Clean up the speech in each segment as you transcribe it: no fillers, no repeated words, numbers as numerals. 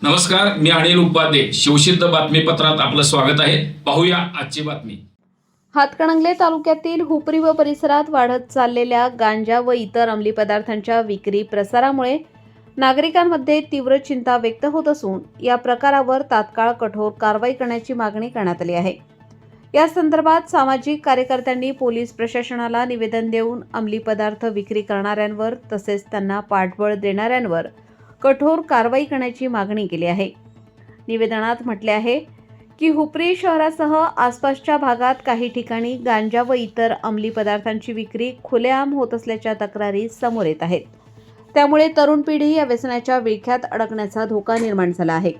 नमस्कार, मी अनिल उपाध्ये. शिवसिद्ध बातमीपत्रात आपलं स्वागत आहे. पाहूया आजची बातमी. हातकणंगले तालुक्यातील हुपरी व परिसरात वाढत चाललेल्या गांजा व इतर अंमली पदार्थांच्या विक्री प्रसारामुळे नागरिकांमध्ये तीव्र चिंता व्यक्त होत असून या प्रकारावर तात्काळ कठोर कारवाई करण्याची मागणी करण्यात आली आहे. या संदर्भात सामाजिक कार्यकर्त्यांनी पोलीस प्रशासनाला निवेदन देऊन अंमली पदार्थ विक्री करणाऱ्यांवर तसेच त्यांना पाठबळ देणाऱ्यांवर कठोर कारवाई करण्याची मागणी केली आहे. निवेदनात म्हटले आहे की हुपरी शहरासह आसपासच्या भागात काही ठिकाणी गांजा व इतर अंमली पदार्थांची विक्री खुलेआम होत असल्याच्या तक्रारी समोर येत आहेत. त्यामुळे तरुण पिढी या व्यसनाच्या विळख्यात अडकण्याचा धोका निर्माण झाला आहे.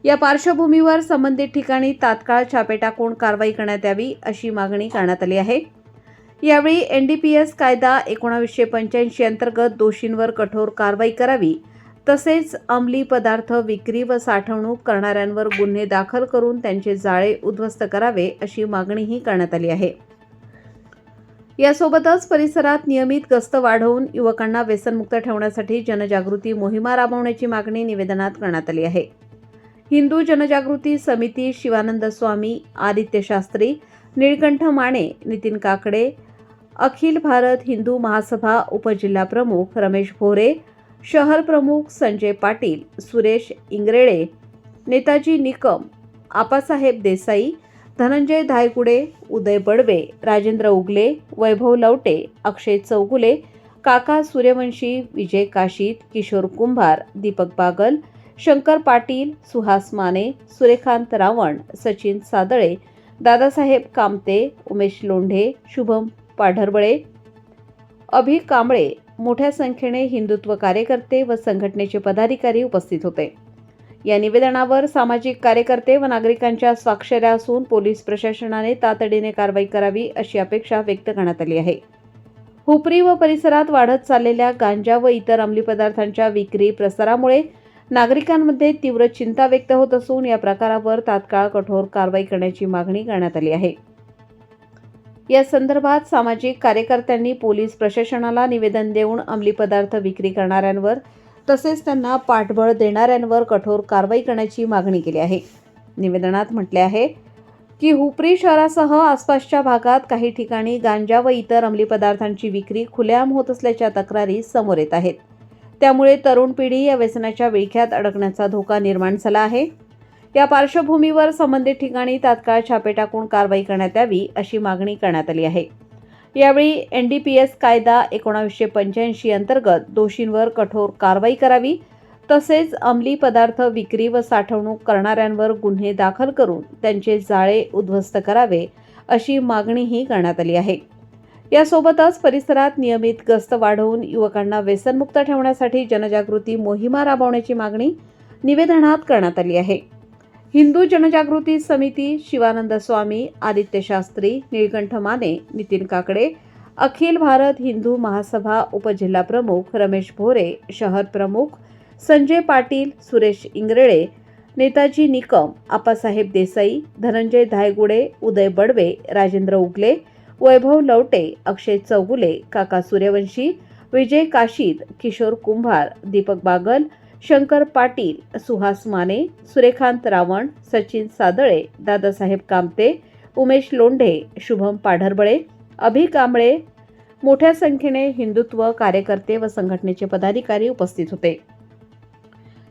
या पार्श्वभूमीवर संबंधित ठिकाणी तात्काळ छापे टाकून कारवाई करण्यात यावी अशी मागणी करण्यात आली आहे. यावेळी NDPS कायदा 1985 अंतर्गत दोषींवर कठोर कारवाई करावी तसेच अंमली पदार्थ विक्री व साठवणूक करणाऱ्यांवर गुन्हे दाखल करून त्यांचे जाळे उद्ध्वस्त करावे अशी मागणीही करण्यात आली आहे. यासोबतच परिसरात नियमित गस्त वाढवून युवकांना व्यसनमुक्त ठेवण्यासाठी जनजागृती मोहिमा राबवण्याची मागणी निवेदनात करण्यात आली आहे. हिंदू जनजागृती समिती शिवानंद स्वामी, आदित्य शास्त्री, निळकंठ माने, नितीन काकडे, अखिल भारत हिंदू महासभा उपजिल्हाप्रमुख रमेश भोरे, शहर प्रमुख संजय पाटील, सुरेश इंगरेळे, नेताजी निकम, आपासाहेब देसाई, धनंजय धायगुडे, उदय बडवे, राजेंद्र उगले, वैभव लवटे, अक्षय चौगुले, काका सूर्यवंशी, विजय काशीद, किशोर कुंभार, दीपक बागल, शंकर पाटील, सुहास माने, सूर्यकांत रावण, सचिन सादळे, दादासाहेब कामते, उमेश लोंढे, शुभम पाढरबळे, अभि कांबळे मोठ्या संख्येने हिंदुत्व कार्यकर्ते व संघटनेचे पदाधिकारी उपस्थित होते. या निवेदनावर सामाजिक कार्यकर्ते व नागरिकांच्या स्वाक्षऱ्या असून पोलीस प्रशासनाने तातडीने कारवाई करावी अशी अपेक्षा व्यक्त करण्यात आली आहे. हुपरी व परिसरात वाढत चाललेल्या गांजा व इतर अंमली पदार्थांच्या विक्री प्रसारामुळे नागरिकांमध्ये तीव्र चिंता व्यक्त होत असून या प्रकारावर तात्काळ कठोर कारवाई करण्याची मागणी करण्यात आली आहे. या संदर्भात सामाजिक कार्यकर्त्यांनी पोलीस प्रशासनाला निवेदन देऊन अंमली पदार्थ विक्री करणाऱ्यांवर तसेच त्यांना पाठबळ देणाऱ्यांवर कठोर कारवाई करण्याची मागणी केली आहे. निवेदनात म्हटले आहे की हुपरी शहरासह आसपासच्या भागात काही ठिकाणी गांजा व इतर अंमली पदार्थांची विक्री खुलेआम होत असल्याच्या तक्रारी समोर येत आहेत. त्यामुळे तरुण पिढी या व्यसनाच्या विळख्यात अडकण्याचा धोका निर्माण झाला आहे. या पार्श्वभूमीवर संबंधित ठिकाणी तात्काळ छापे टाकून कारवाई करण्यात यावी अशी मागणी करण्यात आली आहे. यावेळी NDPS कायदा 1985 अंतर्गत दोषींवर कठोर कारवाई करावी तसेच अंमली पदार्थ विक्री व साठवणूक करणाऱ्यांवर गुन्हे दाखल करून त्यांचे जाळे उद्ध्वस्त करावे अशी मागणीही करण्यात आली आहे. यासोबतच परिसरात नियमित गस्त वाढवून युवकांना व्यसनमुक्त ठेवण्यासाठी जनजागृती मोहिमा राबवण्याची मागणी निवेदनात करण्यात आली आहे. हिंदू जनजागृती समिती शिवानंद स्वामी, आदित्य शास्त्री, निळकंठ माने, नितीन काकडे, अखिल भारत हिंदू महासभा उपजिल्हाप्रमुख रमेश भोरे, शहर प्रमुख संजय पाटील, सुरेश इंगरेळे, नेताजी निकम, आपासाहेब देसाई, धनंजय धायगुडे, उदय बडवे, राजेंद्र उगले, वैभव लवटे, अक्षय चौगुले, काका सूर्यवंशी, विजय काशीद, किशोर कुंभार, दीपक बागल, शंकर पाटील, सुहास माने, सूर्यकांत रावण, सचिन सादळे, दादासाहेब कामते, उमेश लोंढे, शुभम पाढरबळे, अभि कांबळे मोठ्या संख्येने हिंदुत्व कार्यकर्ते व संघटनेचे पदाधिकारी उपस्थित होते.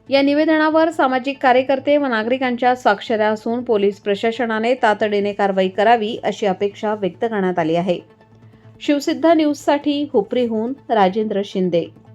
या निवेदनावर सामाजिक कार्यकर्ते व नागरिकांच्या स्वाक्षऱ्या असून पोलीस प्रशासनाने तातडीने कारवाई करावी अशी अपेक्षा व्यक्त करण्यात आली आहे. शिवसिद्ध न्यूजसाठी हुपरीहून राजेंद्र शिंदे.